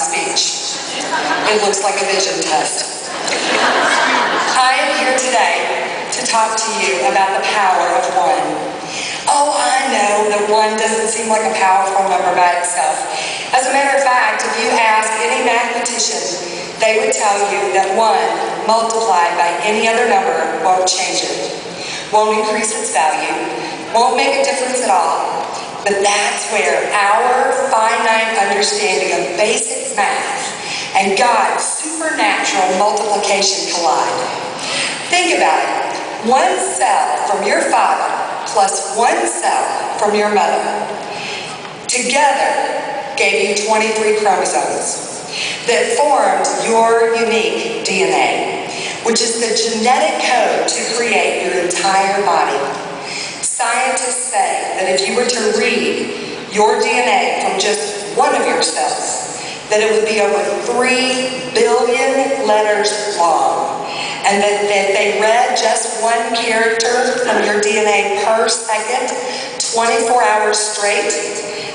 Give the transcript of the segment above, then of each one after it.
speech. It looks like a vision test. I am here today to talk to you about the power of one. Oh, I know that one doesn't seem like a powerful number by itself. As a matter of fact, if you ask any mathematician, they would tell you that one multiplied by any other number won't change it, won't increase its value, won't make a difference at all. But that's where our finite understanding of basic math and God's supernatural multiplication collide. Think about it. One cell from your father plus one cell from your mother together gave you 23 chromosomes that formed your unique DNA, which is the genetic code to create your entire body. Scientists say that if you were to read your DNA from just one of your cells, that it would be over 3 billion letters long, and that if they read just one character from your DNA per second, 24 hours straight,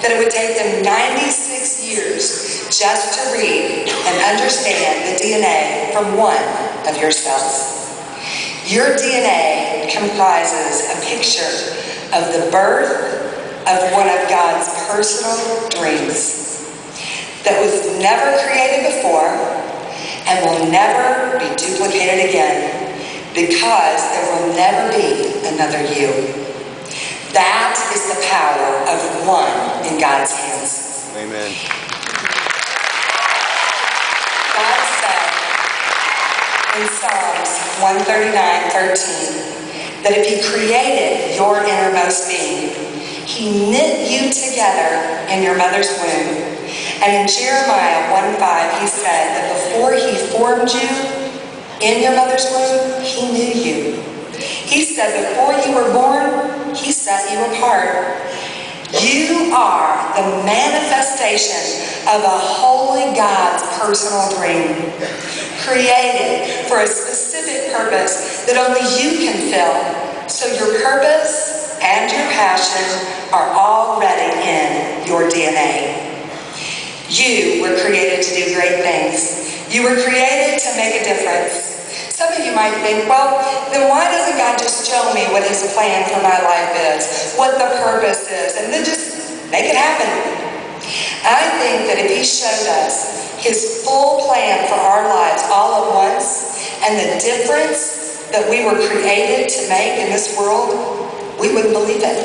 that it would take them 96 years just to read and understand the DNA from one of your cells. Your DNA comprises a picture of the birth of one of God's personal dreams that was never created before and will never be duplicated again, because there will never be another you. That is the power of one in God's hands. Amen. God said in Psalms 139:13 that if He created your innermost being, He knit you together in your mother's womb. And in Jeremiah 1:5, He said that before He formed you in your mother's womb, He knew you. He said before you were born, He set you apart. You are the manifestation of a holy God's personal dream, created for a specific purpose that only you can fill. So your purpose and your passion are already in your DNA. You were created to do great things. You were created to make a difference. Some of you might think, well, then why doesn't God just show me what His plan for my life is, what the purpose is, and then just make it happen? I think that if He showed us His full plan for our lives all at once, and the difference that we were created to make in this world, we wouldn't believe it.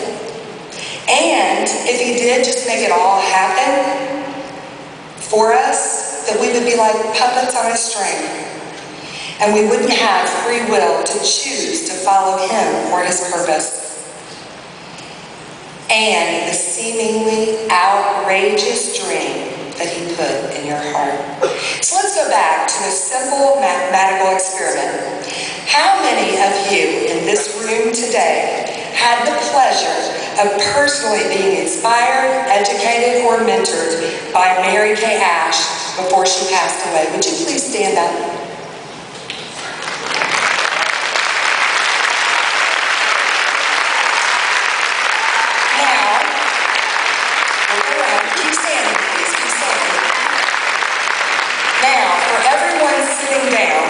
And if He did just make it all happen for us, that we would be like puppets on a string, and we wouldn't have free will to choose to follow Him or His purpose. And the seemingly outrageous dream that He put in your heart. So let's go back to a simple mathematical experiment. How many of you in this room today had the pleasure of personally being inspired, educated, or mentored by Mary Kay Ash before she passed away? Would you please stand up? Now, look around. Keep standing, please. Keep standing. Now, for everyone sitting down,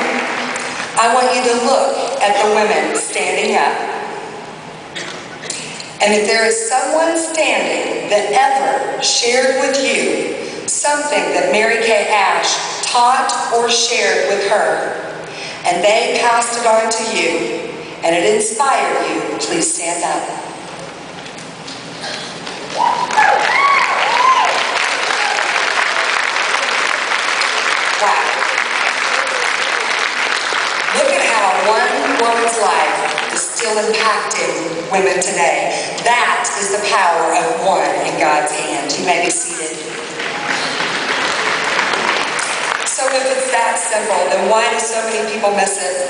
I want you to look at the women standing up. And if there is someone standing that ever shared with you something that Mary Kay Ash taught or shared with her, and they passed it on to you, and it inspired you, please stand up. Wow. Look at how one woman's life is still impacting women today. That is the power of one in God's hand. You may be seated. So if it's that simple, then why do so many people miss it?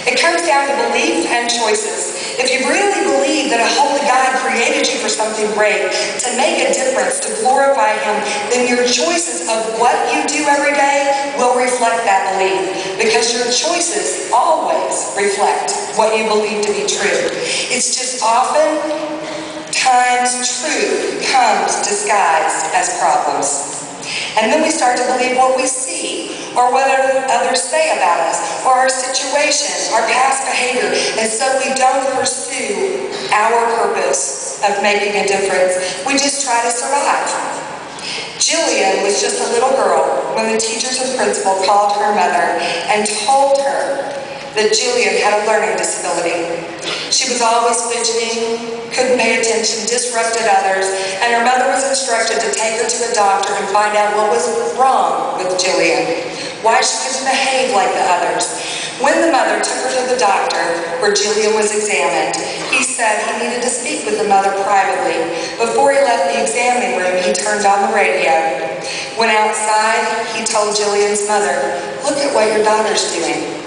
It comes down to belief and choices. If you really believe that a holy God created you for something great, to make a difference, to glorify Him, then your choices of what you do every day will reflect that belief, because your choices always reflect what you believe to be true. It's just often times truth comes disguised as problems. And then we start to believe what we see, or what others say about us, or our situation, our past behavior. And so we don't pursue our purpose of making a difference. We just try to survive. Jillian was just a little girl when the teachers and principal called her mother and told her that Jillian had a learning disability. She was always fidgeting, couldn't pay attention, disrupted others, and her mother was instructed to take her to a doctor and find out what was wrong with Jillian, why she couldn't behave like the others. When the mother took her to the doctor, where Jillian was examined, he said he needed to speak with the mother privately. Before he left the examining room, he turned on the radio. When outside, he told Jillian's mother, "Look at what your daughter's doing."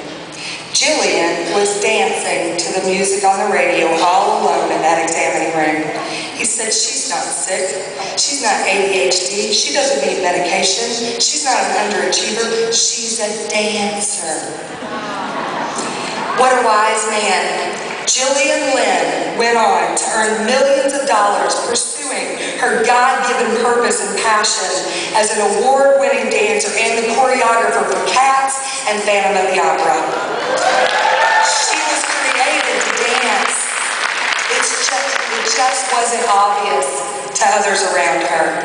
Jillian was dancing to the music on the radio all alone in that examining room. He said, "She's not sick. She's not ADHD. She doesn't need medication. She's not an underachiever. She's a dancer." What a wise man. Jillian Lynn went on to earn millions of dollars pursuing her God-given purpose and passion as an award-winning dancer and the choreographer for Cats and Phantom of the Opera. She was created to dance. It just wasn't obvious to others around her.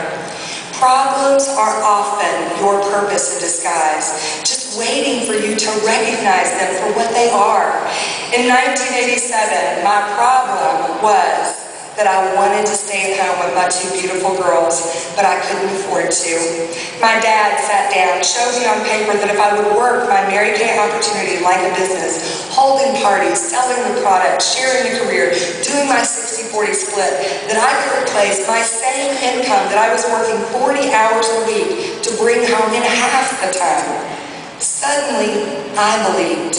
Problems are often your purpose in disguise, just waiting for you to recognize them for what they are. In 1987, my problem was that I wanted to stay at home with my two beautiful girls, but I couldn't afford to. My dad sat down, showed me on paper that if I would work my Mary Kay opportunity like a business, holding parties, selling the product, sharing a career, doing my 60-40 split, that I could replace my same income that I was working 40 hours a week to bring home in half the time. Suddenly, I believed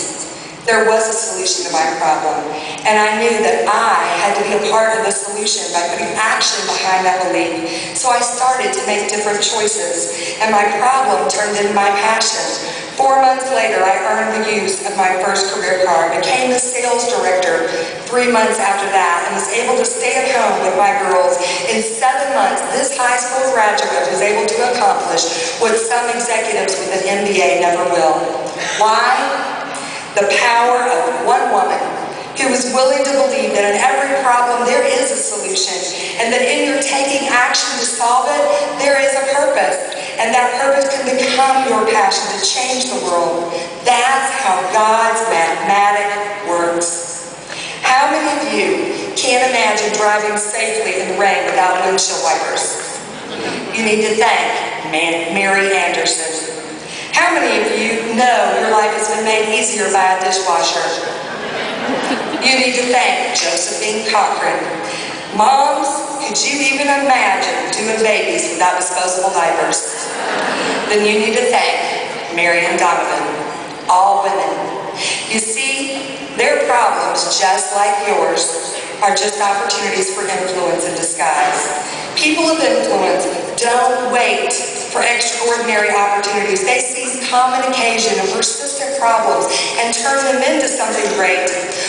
there was a solution to my problem, and I knew that I had to be a part of the solution by putting action behind that belief. So I started to make different choices, and my problem turned into my passion. 4 months later, I earned the use of my first career card, became the sales director 3 months after that, and was able to stay at home with my girls. In 7 months, this high school graduate was able to accomplish what some executives with an MBA never will. Why? The power of one woman who was willing to believe that in every problem there is a solution, and that in your taking action to solve it, there is a purpose, and that purpose can become your passion to change the world. That's how God's mathematic works. How many of you can't imagine driving safely in the rain without windshield wipers? You need to thank Mary Anderson. How many of you know your life has been made easier by a dishwasher? You need to thank Josephine Cochran. Moms, could you even imagine doing babies without disposable diapers? Then you need to thank Mary and Donovan, all women. You see, their problems, just like yours, are just opportunities for influence in disguise. People of influence don't wait for extraordinary opportunities. They seize common occasion and persistent problems and turn them into something great.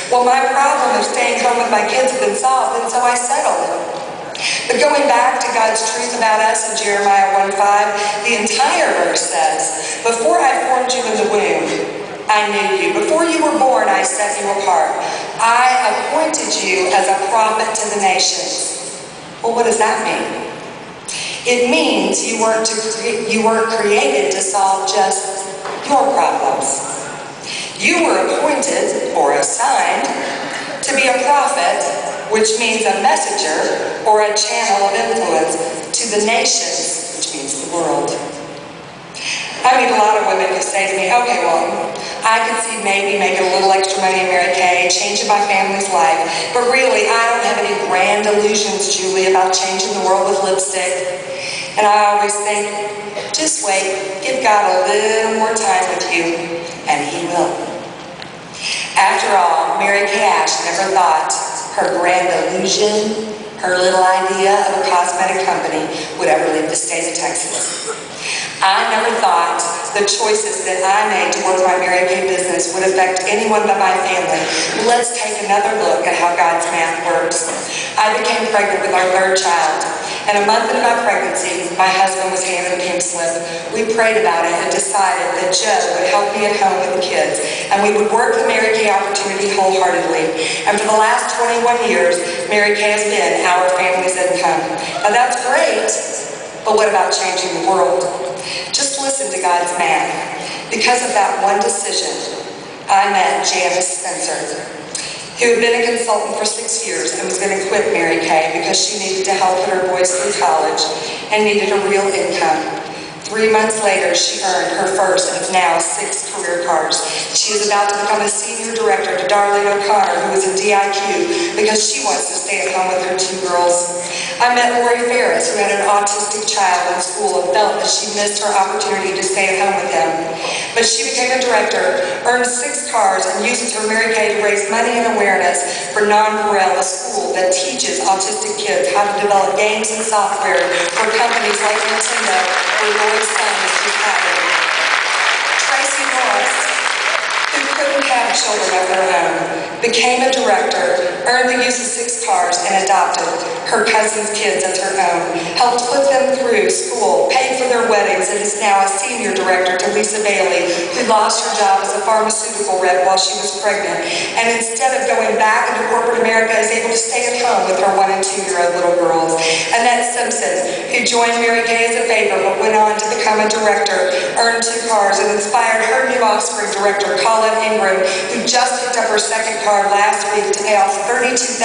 Well, my problem of staying home with my kids had been solved, and so I settled. But going back to God's truth about us in Jeremiah 1:5, the entire verse says, "Before I formed you in the womb, I knew you. Before you were born, I set you apart. I appointed you as a prophet to the nations." Well, what does that mean? It means you weren't created to solve just your problems. You were appointed or assigned to be a prophet, which means a messenger or a channel of influence to the nations, which means the world. I meet a lot of women who say to me, "Okay, well, I could see maybe making a little extra money in Mary Kay, changing my family's life, but really I don't have any grand illusions, Julie, about changing the world with lipstick." And I always think, just wait, give God a little more time with you, and He will. After all, Mary Kay Ash never thought her grand illusion, her little idea of a cosmetic company would ever leave the state of Texas. I never thought the choices that I made to work my Mary Kay business would affect anyone but my family. Let's take another look at how God's math works. I became pregnant with our third child. And a month into my pregnancy, my husband was handed a pink slip. We prayed about it and decided that Joe would help me at home with the kids, and we would work the Mary Kay opportunity wholeheartedly. And for the last 21 years, Mary Kay has been our family's income. Now that's great, but what about changing the world? Just listen to God's math. Because of that one decision, I met Janice Spencer, who had been a consultant for 6 years and was going to quit Mary Kay because she needed to help put her boys through college and needed a real income. 3 months later, she earned her first of now 6 career cars. She is about to become a senior director to Darlene O'Connor, who is in DIQ, because she wants to stay at home with her 2 girls. I met Lori Ferris, who had an autistic child in school and felt that she missed her opportunity to stay at home with them. But she became a director, earned 6 cars, and uses her Mary Kay to raise money and awareness for Non-Pharrell, a school that teaches autistic kids how to develop games and software for companies like Nintendo, where Lori's son is retired. Tracy Norris, who couldn't have children of her own, became a director, earned the use of 6 cars, and adopted her cousin's kids as her own, helped put them through school, paid for their weddings, and is now a senior director to Lisa Bailey, who lost her job as a pharmaceutical rep while she was pregnant, and instead of going back into corporate America, is able to stay at home with her 1- and 2-year-old little girls. Annette Simpson, who joined Mary Kay as a favor but went on to become a director, earned 2 cars, and inspired her new offspring director, Colin Ingram, who just picked up her 2nd car last week to pay off $32,000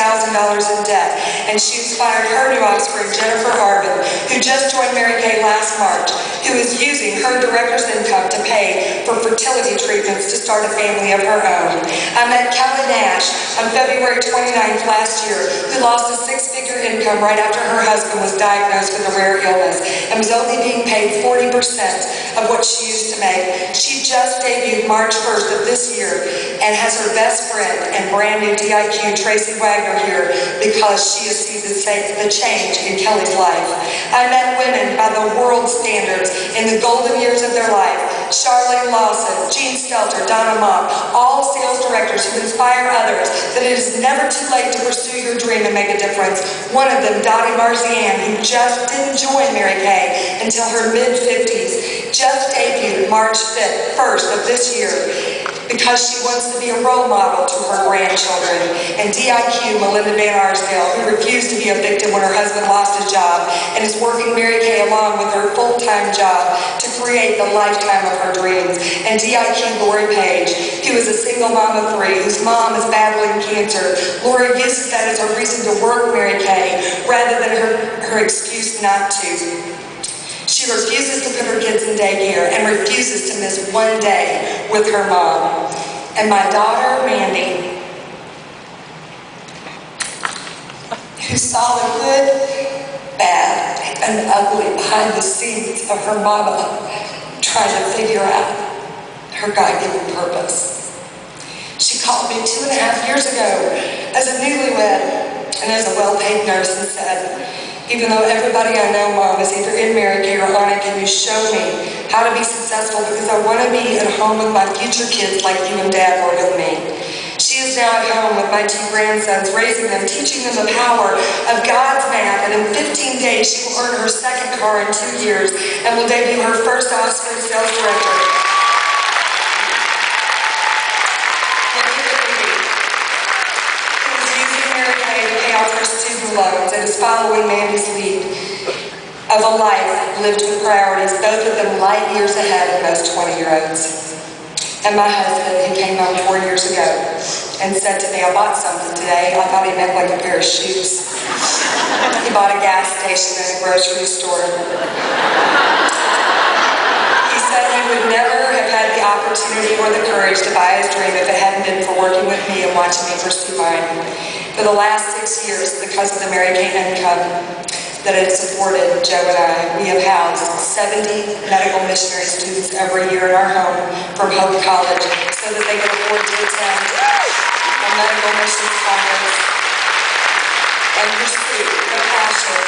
in debt. And she inspired her new offspring, Jennifer Arvin, who just joined Mary Kay last March, who is using her director's income to pay for fertility treatments to start a family of her own. I met Kelly Nash on February 29th last year, who lost a 6-figure income right after her husband was diagnosed with a rare illness and was only being paid 40% of what she used to make. She just debuted March 1st of this year and has her best friend and brand new DIQ, Tracy Wagner, here because she has seen the change in Kelly's life. I met women by the world standards in the golden years of their life. Charlene Lawson, Jean Stelter, Donna Mock, all sales directors who inspire others that it is never too late to pursue your dream and make a difference. One of them, Dottie Marzian, who just didn't join Mary Kay until her mid-50s, just debuted March 1st of this year because she wants to be a role model to her grandchildren. And DIQ, Melinda Van Arsdale, who refused to be a victim when her husband lost his job and is working Mary Kay along with her full-time job to create the lifetime of her dreams. And DIQ, Lori Page, who is a single mom of 3, whose mom is battling cancer. Lori uses that as a reason to work Mary Kay rather than her excuse not to. She refuses to put her kids in daycare and refuses to miss 1 day with her mom. And my daughter, Mandy, who saw the good, bad, and ugly behind the scenes of her mama trying to figure out her God-given purpose. She called me 2.5 years ago as a newlywed and as a well-paid nurse and said, "Even though everybody I know, Mom, is either in Mary Kay or on it, can you show me how to be successful because I want to be at home with my future kids like you and Dad were with me." She is now at home with my 2 grandsons, raising them, teaching them the power of God's math, and in 15 days she will earn her 2nd car in 2 years and will debut her first offspring sales director. Loans and is following Mandy's lead of a life lived with priorities, both of them light years ahead of most 20-year-olds. And my husband, who came home 4 years ago and said to me, "I bought something today." I thought he meant like a pair of shoes. He bought a gas station and a grocery store. He said he would never have had the opportunity or the courage to buy his dream if it hadn't been for working with me and watching me pursue mine. For the last 6 years, because of the Mary Kay income that it supported Joe and I, we have housed 70 medical missionary students every year in our home from Hope College so that they can afford to attend a medical missions conference and pursue the passion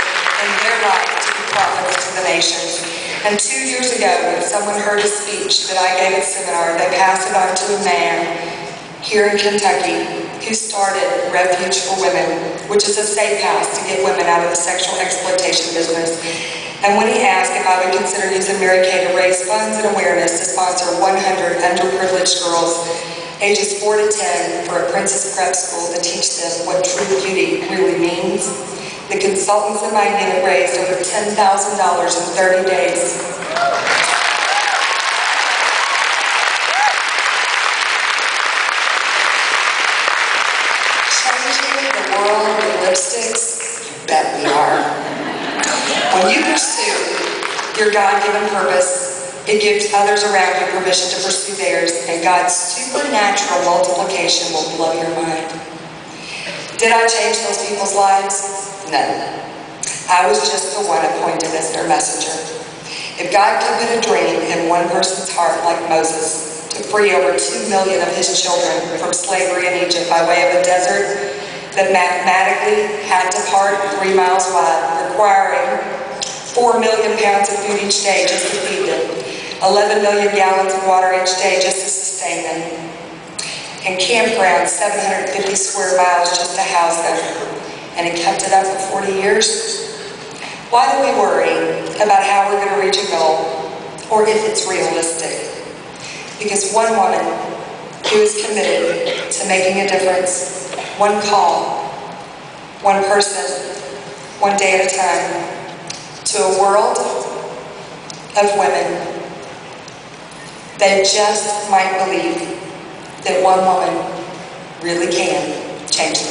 in their life to be prophets to the nations. And 2 years ago, when someone heard a speech that I gave at seminar, they passed it on to a man here in Kentucky who started Refuge for Women, which is a safe house to get women out of the sexual exploitation business. And when he asked if I would consider using Mary Kay to raise funds and awareness to sponsor 100 underprivileged girls ages 4 to 10 for a Princess Prep school to teach them what true beauty really means, the consultants in my unit raised over $10,000 in 30 days. Changing the world with lipsticks? You bet we are. When you pursue your God-given purpose, it gives others around you permission to pursue theirs, and God's supernatural multiplication will blow your mind. Did I change those people's lives? No. I was just the one appointed as their messenger. If God could put a dream in one person's heart like Moses to free over 2 million of his children from slavery in Egypt by way of a desert that mathematically had to part 3 miles wide, requiring 4 million pounds of food each day just to feed them, 11 million gallons of water each day just to sustain them, and campgrounds 750 square miles just to house them, and it kept it up for 40 years? Why do we worry about how we're going to reach a goal or if it's realistic? Because one woman who is committed to making a difference, one call, one person, one day at a time, to a world of women that just might believe that one woman really can change the